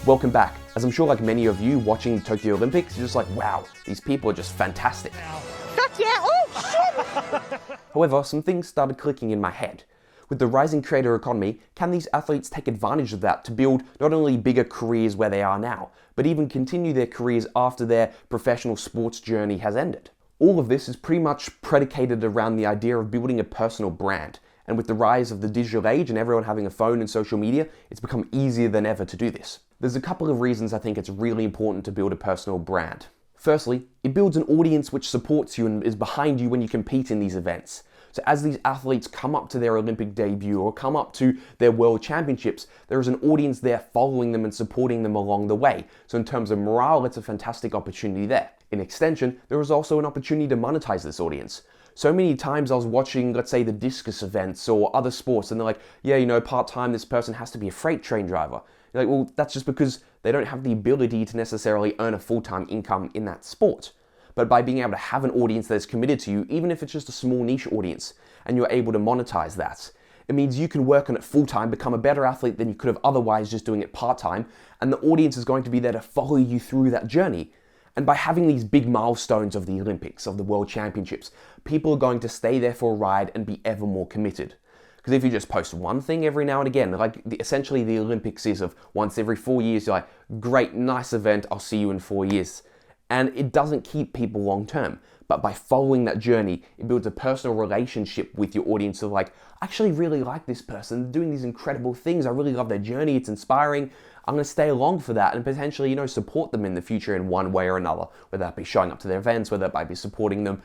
Welcome back. As I'm sure like many of you watching the Tokyo Olympics, you're just like, wow, these people are just fantastic. Fuck yeah, oh shit! However, some things started clicking in my head. With the rising creator economy, can these athletes take advantage of that to build not only bigger careers where they are now, but even continue their careers after their professional sports journey has ended? All of this is pretty much predicated around the idea of building a personal brand. And with the rise of the digital age and everyone having a phone and social media, it's become easier than ever to do this. There's a couple of reasons I think it's really important to build a personal brand. Firstly, it builds an audience which supports you and is behind you when you compete in these events. So as these athletes come up to their Olympic debut or come up to their world championships, there is an audience there following them and supporting them along the way. So in terms of morale, it's a fantastic opportunity there. In extension, there is also an opportunity to monetize this audience. So many times I was watching, let's say, the discus events or other sports, and they're like, yeah, you know, part-time, this person has to be a freight train driver. You're like, well, that's just because they don't have the ability to necessarily earn a full-time income in that sport. But by being able to have an audience that is committed to you, even if it's just a small niche audience, and you're able to monetize that, it means you can work on it full-time, become a better athlete than you could have otherwise just doing it part-time, and the audience is going to be there to follow you through that journey. And by having these big milestones of the Olympics, of the World Championships, people are going to stay there for a ride and be ever more committed. Because if you just post one thing every now and again, like essentially the Olympics is of once every 4 years, you're like, great, nice event, I'll see you in 4 years. And it doesn't keep people long term. But by following that journey, it builds a personal relationship with your audience of like, I actually really like this person, doing these incredible things, I really love their journey, it's inspiring. I'm going to stay along for that and potentially, support them in the future in one way or another, whether that be showing up to their events, whether that might be supporting them,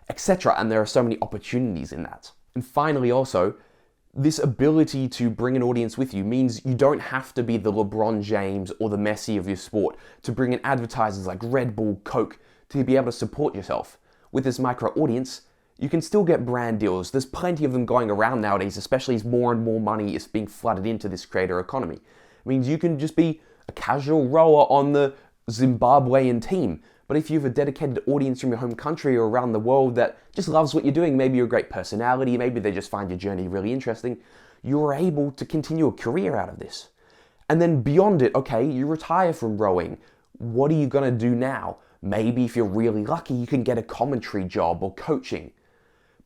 etc. And there are so many opportunities in that. And finally also, this ability to bring an audience with you means you don't have to be the LeBron James or the Messi of your sport to bring in advertisers like Red Bull, Coke to be able to support yourself. With this micro audience, you can still get brand deals. There's plenty of them going around nowadays, especially as more and more money is being flooded into this creator economy. It means you can just be a casual rower on the Zimbabwean team. But if you have a dedicated audience from your home country or around the world that just loves what you're doing, maybe you're a great personality, maybe they just find your journey really interesting, you're able to continue a career out of this. And then beyond it, okay, you retire from rowing. What are you going to do now? Maybe if you're really lucky, you can get a commentary job or coaching.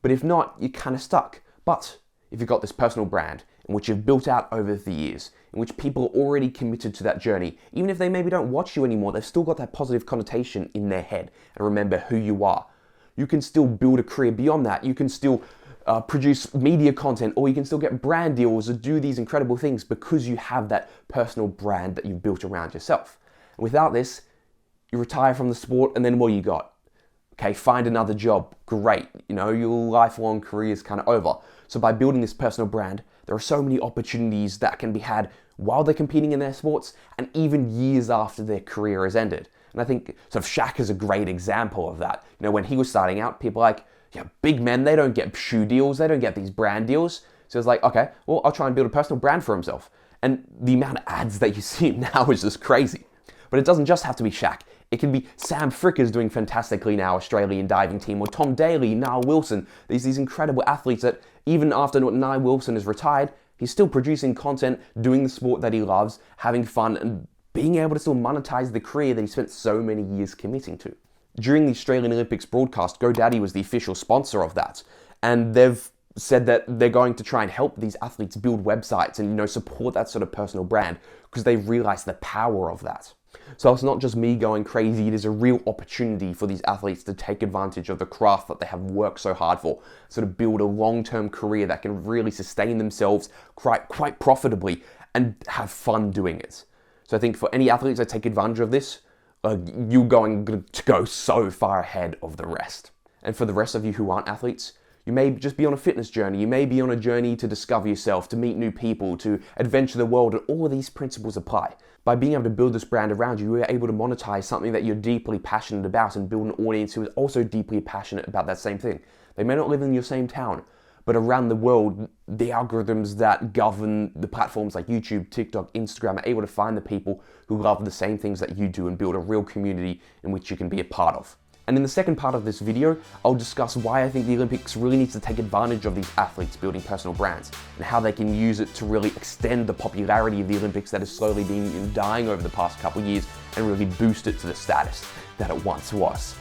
But if not, you're kind of stuck. But if you've got this personal brand in which you've built out over the years, in which people are already committed to that journey, even if they maybe don't watch you anymore, they've still got that positive connotation in their head and remember who you are. You can still build a career beyond that. You can still produce media content, or you can still get brand deals or do these incredible things because you have that personal brand that you've built around yourself. And without this, you retire from the sport and then what you got? Okay, find another job, great. Your lifelong career is kind of over. So by building this personal brand, there are so many opportunities that can be had while they're competing in their sports and even years after their career has ended. And I think sort of Shaq is a great example of that. When he was starting out, people were like, yeah, big men, they don't get shoe deals, they don't get these brand deals. So it's like, okay, well, I'll try and build a personal brand for himself. And the amount of ads that you see now is just crazy. But it doesn't just have to be Shaq. It can be Sam Fricker's doing fantastically now, Australian diving team, or Tom Daley, Nile Wilson. These incredible athletes that even after Nile Wilson is retired, he's still producing content, doing the sport that he loves, having fun, and being able to still monetize the career that he spent so many years committing to. During the Australian Olympics broadcast, GoDaddy was the official sponsor of that. And they've said that they're going to try and help these athletes build websites and support that sort of personal brand because they realize the power of that. So it's not just me going crazy, it is a real opportunity for these athletes to take advantage of the craft that they have worked so hard for, sort of build a long-term career that can really sustain themselves quite profitably and have fun doing it. So I think for any athletes that take advantage of this, you're going to go so far ahead of the rest. And for the rest of you who aren't athletes, you may just be on a fitness journey, you may be on a journey to discover yourself, to meet new people, to adventure the world, and all of these principles apply. By being able to build this brand around you, you're able to monetize something that you're deeply passionate about and build an audience who is also deeply passionate about that same thing. They may not live in your same town, but around the world, the algorithms that govern the platforms like YouTube, TikTok, Instagram are able to find the people who love the same things that you do and build a real community in which you can be a part of. And in the second part of this video, I'll discuss why I think the Olympics really needs to take advantage of these athletes building personal brands, and how they can use it to really extend the popularity of the Olympics that has slowly been dying over the past couple years, and really boost it to the status that it once was.